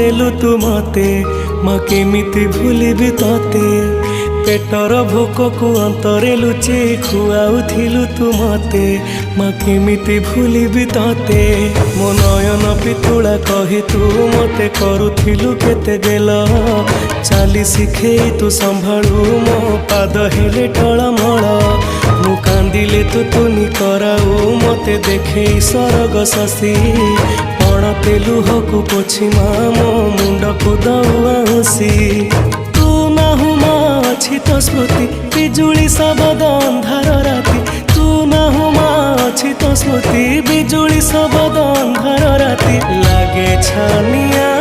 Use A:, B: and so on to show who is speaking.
A: देलु तू मते माँ केमिति भूलिबि तते पेटर भोक को अंतरे लुचे खुआउथिलु तू मते माँ केमिति भूलिबि तते मो नयन पितुला कहि तू मते करुथिलु केते गेल चाली शिखे तू संभाळु मो पाद हेले टळमळ मु कांदिले तू तुनी कराऊ मते देखे सरग शशि पणते लुहकु पोछि मो मुंड को दउसी तू नाहु मा अछि तो स्मृति बिजुली सबद अंधार राति तू नाहु मा अछि तो स्मृति बिजुली सबद अंधार राति लागे छानिया